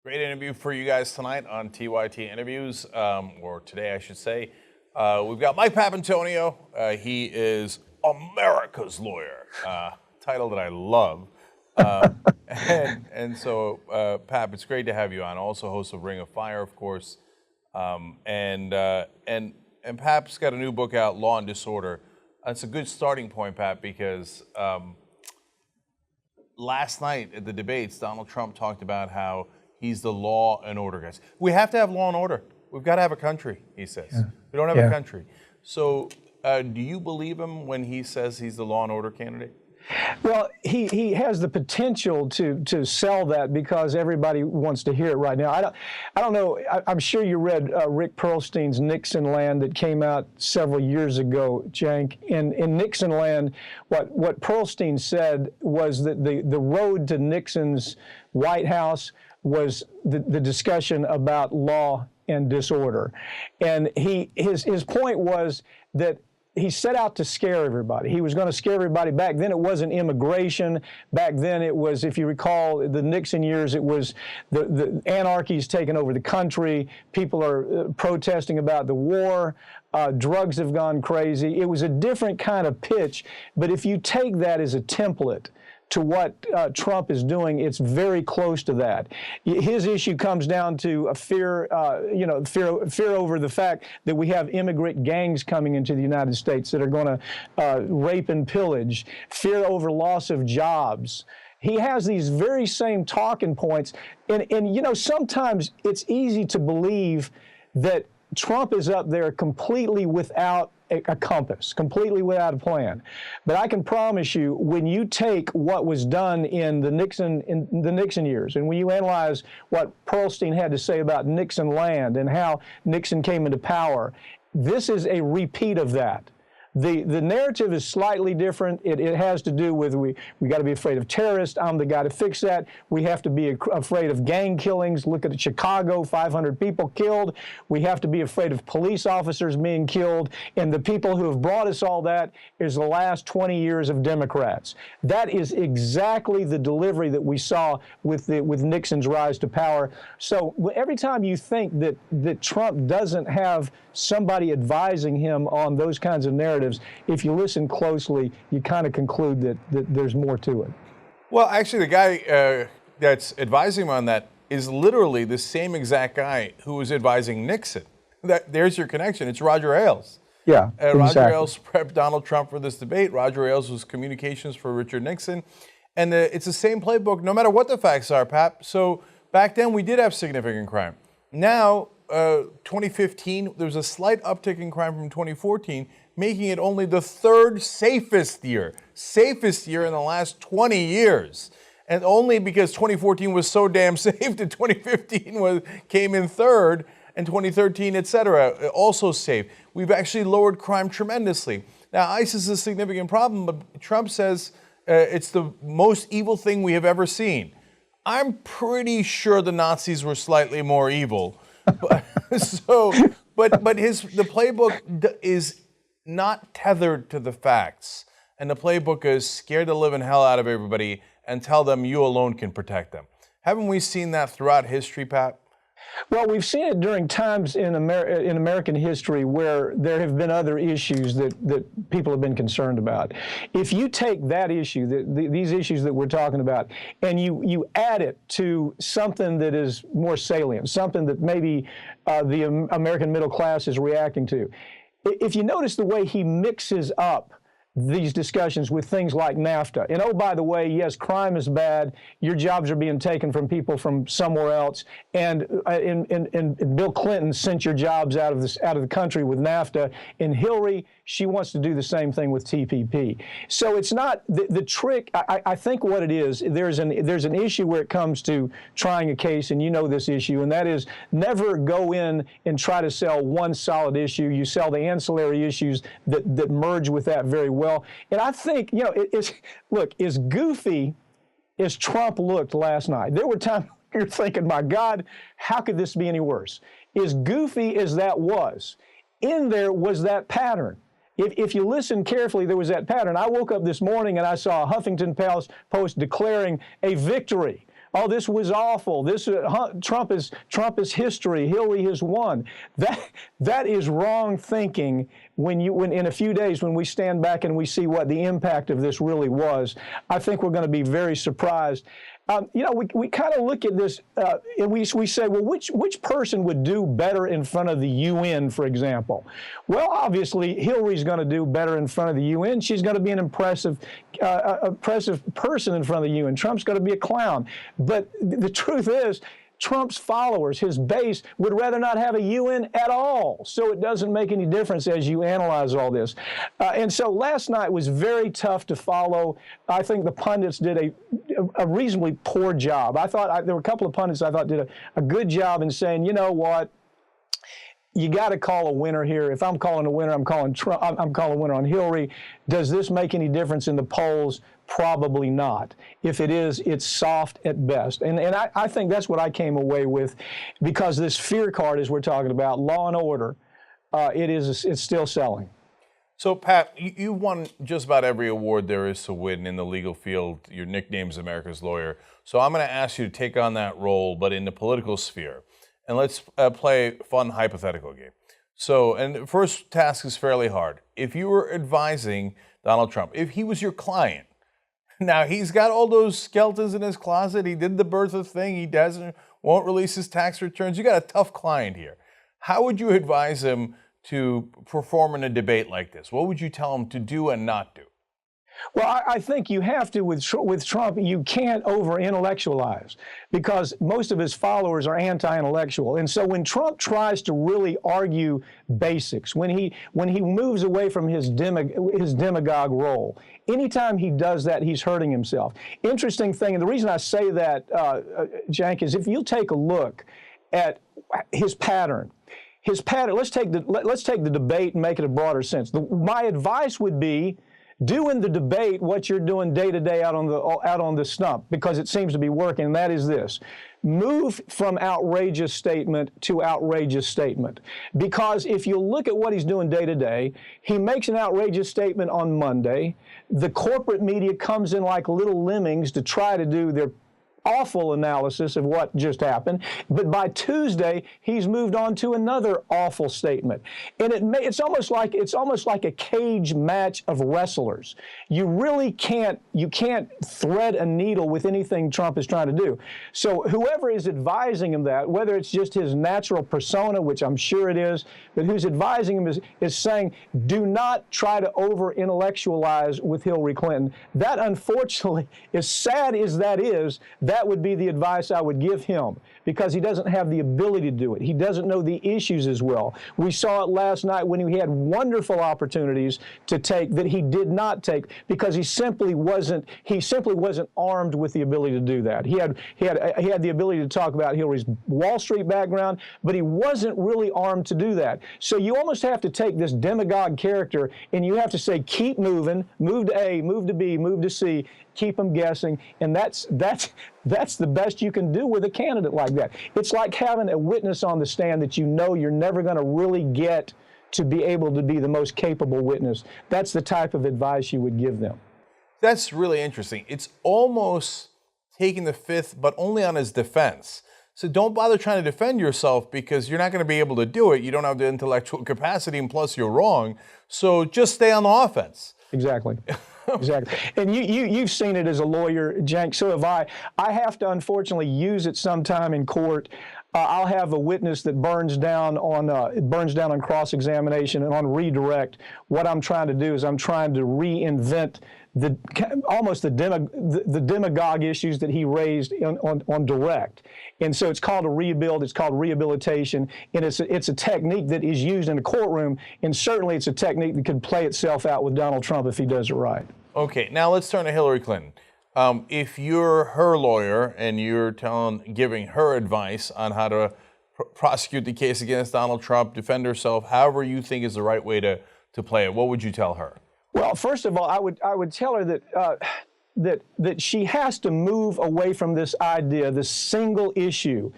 Great interview for you guys tonight on TYT Interviews, or today I should say. We've got Mike Papantonio. He is America's lawyer, title that I love. So, Pap, it's great to have you on. Also host of Ring of Fire, of course. And Pap's got a new book out, Law and Disorder. It's a good starting point, Pap, because last night at the debates, Donald Trump talked about how he's the law and order guy. We have to have law and order. We've got to have a country, he says. Yeah. We don't have a country. So do you believe him when he says he's the law and order candidate? Well, he has the potential to sell that because everybody wants to hear it right now. I don't know. I'm sure you read Rick Perlstein's Nixonland that came out several years ago, Cenk. In Nixonland, what Perlstein said was that the road to Nixon's White House was the discussion about law and disorder. And his point was that he set out to scare everybody. He was going to scare everybody. Back then, it wasn't immigration. Back then, it was, if you recall, the Nixon years, it was the anarchy's taken over the country. People are protesting about the war. Drugs have gone crazy. It was a different kind of pitch. But if you take that as a template to what Trump is doing, it's very close to that. His issue comes down to a fear over the fact that we have immigrant gangs coming into the United States that are going to rape and pillage, fear over loss of jobs. He has these very same talking points. And sometimes it's easy to believe that Trump is up there completely without a compass, completely without a plan. But I can promise you, when you take what was done in the Nixon years, and when you analyze what Perlstein had to say about Nixonland and how Nixon came into power, this is a repeat of that. The narrative is slightly different. It has to do with we got to be afraid of terrorists. I'm the guy to fix that. We have to be afraid of gang killings. Look at Chicago, 500 people killed. We have to be afraid of police officers being killed. And the people who have brought us all that is the last 20 years of Democrats. That is exactly the delivery that we saw with Nixon's rise to power. So every time you think that Trump doesn't have somebody advising him on those kinds of narratives, if you listen closely, you kind of conclude that there's more to it. Well, actually, the guy that's advising him on that is literally the same exact guy who was advising Nixon. There's your connection. It's Roger Ailes. Yeah, exactly. Roger Ailes prepped Donald Trump for this debate. Roger Ailes was communications for Richard Nixon. And it's the same playbook, no matter what the facts are, Pap. So back then, we did have significant crime. Now, 2015, there was a slight uptick in crime from 2014, making it only the third safest year in the last 20 years. And only because 2014 was so damn safe that 2015 came in third, and 2013, et cetera, also safe. We've actually lowered crime tremendously. Now, ISIS is a significant problem, but Trump says it's the most evil thing we have ever seen. I'm pretty sure the Nazis were slightly more evil. But the playbook is not tethered to the facts. And the playbook is scare the living hell out of everybody and tell them you alone can protect them. Haven't we seen that throughout history, Pat? Well, we've seen it during times in American history where there have been other issues that people have been concerned about. If you take that issue, these issues that we're talking about, and you add it to something that is more salient, something that maybe the American middle class is reacting to, if you notice the way he mixes up these discussions with things like NAFTA. And oh, by the way, yes, crime is bad. Your jobs are being taken from people from somewhere else. And Bill Clinton sent your jobs out of the country with NAFTA. And Hillary, she wants to do the same thing with TPP. So it's not the trick. I think what it is, there's an issue where it comes to trying a case, and you know this issue, and that is never go in and try to sell one solid issue. You sell the ancillary issues that merge with that very well. And I think, look, as goofy as Trump looked last night, there were times you're thinking, my God, how could this be any worse? As goofy as that was, in there was that pattern. If you listen carefully, there was that pattern. I woke up this morning and I saw a Huffington Post declaring a victory oh, this was awful. Trump is history. Hillary has won. That is wrong thinking. When in a few days, when we stand back and we see what the impact of this really was, I think we're going to be very surprised. We kind of look at this and we say, well, which person would do better in front of the UN, for example? Well, obviously, Hillary's going to do better in front of the UN. She's going to be an impressive person in front of the UN. Trump's going to be a clown. But the truth is, Trump's followers, his base, would rather not have a UN at all. So it doesn't make any difference as you analyze all this. And so last night was very tough to follow. I think the pundits did a reasonably poor job. I thought there were a couple of pundits I thought did a good job in saying, you know what? You got to call a winner here. If I'm calling a winner, I'm calling Trump. I'm calling a winner on Hillary. Does this make any difference in the polls? Probably not. If it is, it's soft at best. And I think that's what I came away with, because this fear card, as we're talking about, law and order, it's still selling. So, Pat, you won just about every award there is to win in the legal field. Your nickname's America's Lawyer. So I'm going to ask you to take on that role, but in the political sphere. And let's play a fun hypothetical game. So, and the first task is fairly hard. If you were advising Donald Trump, if he was your client, now he's got all those skeletons in his closet. He did the Bertha thing. He won't release his tax returns. You got a tough client here. How would you advise him to perform in a debate like this? What would you tell him to do and not do? Well, I think you have to with Trump. You can't over-intellectualize, because most of his followers are anti-intellectual. And so when Trump tries to really argue basics, when he moves away from his demagogue role, anytime he does that, he's hurting himself. Interesting thing, and the reason I say that, Cenk, is if you take a look at his pattern. Let's take the debate and make it a broader sense. My advice would be, do in the debate what you're doing day to day out on the stump, because it seems to be working, and that is this. Move from outrageous statement to outrageous statement. Because if you look at what he's doing day to day, he makes an outrageous statement on Monday. The corporate media comes in like little lemmings to try to do their awful analysis of what just happened, but by Tuesday he's moved on to another awful statement, and it's almost like a cage match of wrestlers. You really can't thread a needle with anything Trump is trying to do. So whoever is advising him that, whether it's just his natural persona, which I'm sure it is, but who's advising him is saying, do not try to over-intellectualize with Hillary Clinton. That, unfortunately, as sad as that is, that would be the advice I would give him, because he doesn't have the ability to do it. He doesn't know the issues as well. We saw it last night when he had wonderful opportunities to take that he did not take, because he simply wasn't armed with the ability to do that. He had the ability to talk about Hillary's Wall Street background, but he wasn't really armed to do that. So you almost have to take this demagogue character and you have to say, keep moving, move to A, move to B, move to C, keep them guessing, and that's the best you can do with a candidate like that. It's like having a witness on the stand that you know you're never going to really get to be able to be the most capable witness. That's the type of advice you would give them. That's really interesting. It's almost taking the fifth, but only on his defense. So don't bother trying to defend yourself, because you're not going to be able to do it. You don't have the intellectual capacity, and plus you're wrong. So just stay on the offense. Exactly. Exactly. And you've seen it as a lawyer, Cenk, so have I. I have to, unfortunately, use it sometime in court. I'll have a witness that burns down on cross-examination and on redirect. What I'm trying to do is I'm trying to reinvent the demagogue issues that he raised on direct. And so it's called a rebuild, it's called rehabilitation, and it's a technique that is used in the courtroom, and certainly it's a technique that could play itself out with Donald Trump if he does it right. Okay, now let's turn to Hillary Clinton. If you're her lawyer and you're giving her advice on how to prosecute the case against Donald Trump, defend herself, however you think is the right way to play it, what would you tell her? Well, first of all, I would tell her that she has to move away from this idea, this single issue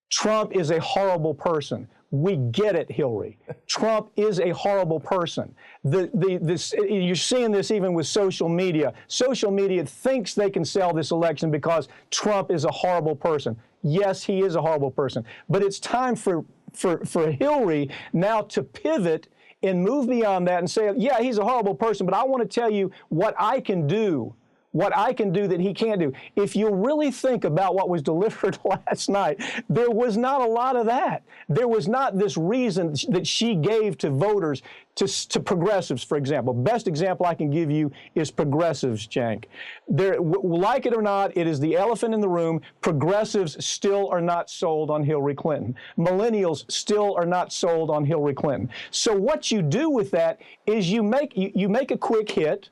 Trump is a horrible person. We get it, Hillary. Trump is a horrible person. You're seeing this even with social media. Social media thinks they can sell this election because Trump is a horrible person. Yes, he is a horrible person. But it's time for Hillary now to pivot and move beyond that and say, yeah, he's a horrible person, but I want to tell you what I can do that he can't do. If you really think about what was delivered last night, there was not a lot of that. There was not this reason that she gave to voters, to progressives, for example. Best example I can give you is progressives, Cenk. Like it or not, it is the elephant in the room. Progressives still are not sold on Hillary Clinton. Millennials still are not sold on Hillary Clinton. So what you do with that is you make a quick hit.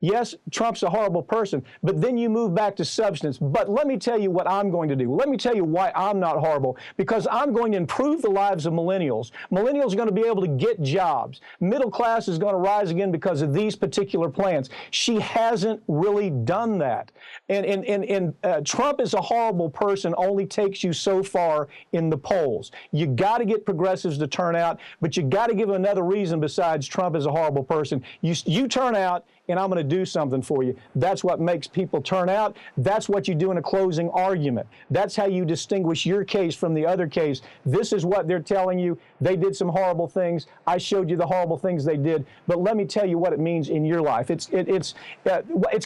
Yes, Trump's a horrible person, but then you move back to substance. But let me tell you what I'm going to do. Let me tell you why I'm not horrible, because I'm going to improve the lives of millennials. Millennials are going to be able to get jobs. Middle class is going to rise again because of these particular plans. She hasn't really done that. And Trump is a horrible person only takes you so far in the polls. You got to get progressives to turn out, but you got to give them another reason besides Trump is a horrible person. You turn out, and I'm going to do something for you. That's what makes people turn out. That's what you do in a closing argument. That's how you distinguish your case from the other case. This is what they're telling you. They did some horrible things. I showed you the horrible things they did. But let me tell you what it means in your life. It's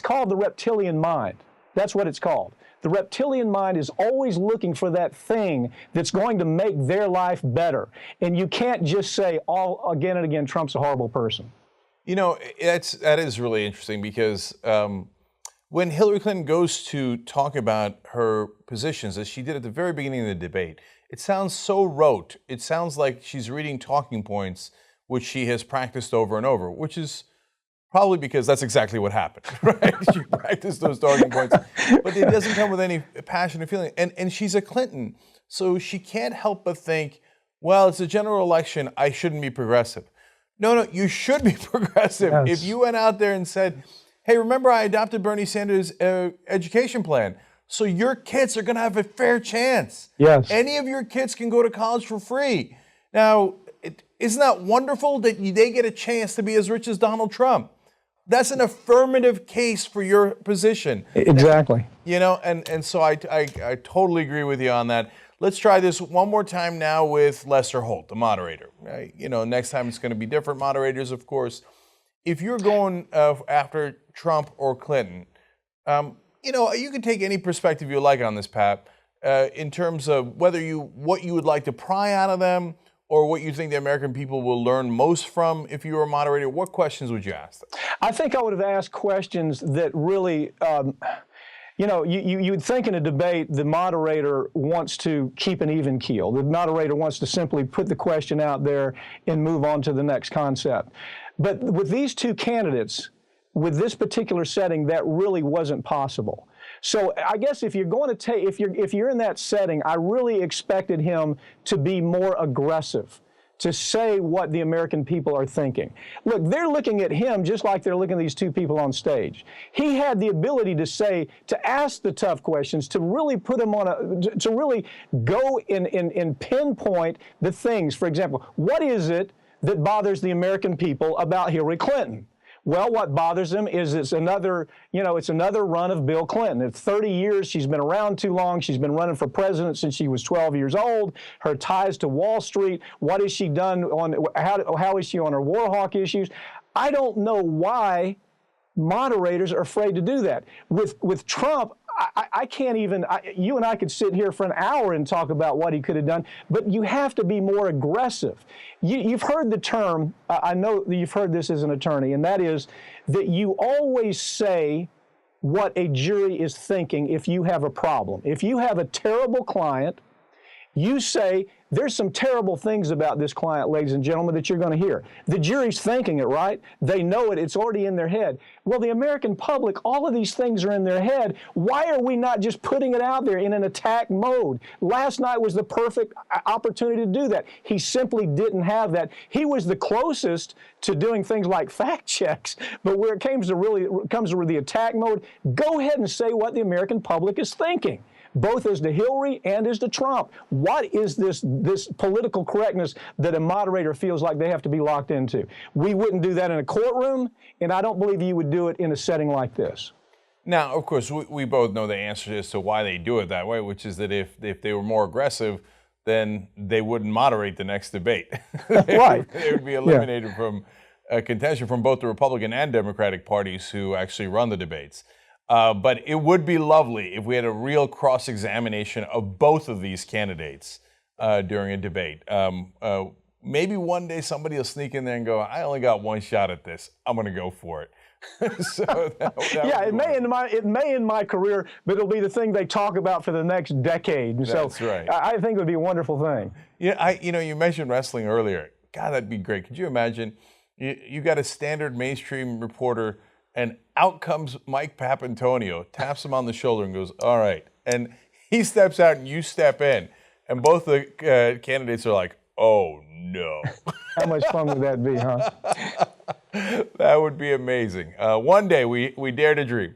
called the reptilian mind. That's what it's called. The reptilian mind is always looking for that thing that's going to make their life better. And you can't just say again and again, Trump's a horrible person. You know, that is really interesting because when Hillary Clinton goes to talk about her positions, as she did at the very beginning of the debate, it sounds so rote. It sounds like she's reading talking points, which she has practiced over and over, which is probably because that's exactly what happened, right? She practiced those talking points, but it doesn't come with any passion or feeling. And she's a Clinton, so she can't help but think, well, it's a general election, I shouldn't be progressive. No, you should be progressive. Yes. If you went out there and said, hey, remember I adopted Bernie Sanders' education plan, so your kids are going to have a fair chance. Yes. Any of your kids can go to college for free. Now, isn't that wonderful that they get a chance to be as rich as Donald Trump? That's an affirmative case for your position. Exactly. You know, and so I totally agree with you on that. Let's try this one more time now with Lester Holt, the moderator. You know, next time it's going to be different moderators, of course. If you're going after Trump or Clinton, you know, you can take any perspective you like on this, Pat, in terms of what you would like to pry out of them or what you think the American people will learn most from if you were a moderator. What questions would you ask them? I think I would have asked questions that really... You know, you'd think in a debate the moderator wants to keep an even keel. The moderator wants to simply put the question out there and move on to the next concept. But with these two candidates, with this particular setting, that really wasn't possible. So I guess if you're going to take, if you're in that setting, I really expected him to be more aggressive, to say what the American people are thinking. Look, they're looking at him just like they're looking at these two people on stage. He had the ability to ask the tough questions, to really put them on to really go and pinpoint the things. For example, what is it that bothers the American people about Hillary Clinton? Well, what bothers them is it's another run of Bill Clinton. It's 30 years. She's been around too long. She's been running for president since she was 12 years old. Her ties to Wall Street. What has she done how is she on her war hawk issues? I don't know why moderators are afraid to do that. With Trump, I can't even, you and I could sit here for an hour and talk about what he could have done, but you have to be more aggressive. You've heard the term, I know that you've heard this as an attorney, and that is that you always say what a jury is thinking if you have a problem. If you have a terrible client, you say, there's some terrible things about this client, ladies and gentlemen, that you're going to hear. The jury's thinking it, right? They know it. It's already in their head. Well, the American public, all of these things are in their head. Why are we not just putting it out there in an attack mode? Last night was the perfect opportunity to do that. He simply didn't have that. He was the closest to doing things like fact checks, but where it comes to the attack mode, go ahead and say what the American public is thinking. both as to Hillary and as to Trump. What is this political correctness that a moderator feels like they have to be locked into? We wouldn't do that in a courtroom, and I don't believe you would do it in a setting like this. Now, of course, we both know the answer as to why they do it that way, which is that if they were more aggressive, then they wouldn't moderate the next debate. Right. They would be eliminated from contention from both the Republican and Democratic parties who actually run the debates. But it would be lovely if we had a real cross-examination of both of these candidates during a debate. Maybe one day somebody will sneak in there and go, I only got one shot at this. I'm going to go for it. So yeah, it may end my career, but it'll be the thing they talk about for the next decade. And That's so right. I think it would be a wonderful thing. Yeah, you mentioned wrestling earlier. God, that'd be great. Could you imagine? You got a standard mainstream reporter, and out comes Mike Papantonio, taps him on the shoulder, and goes, "All right." And he steps out, and you step in, and both the candidates are like, "Oh no." How much fun would that be, huh? That would be amazing. One day we dare to dream.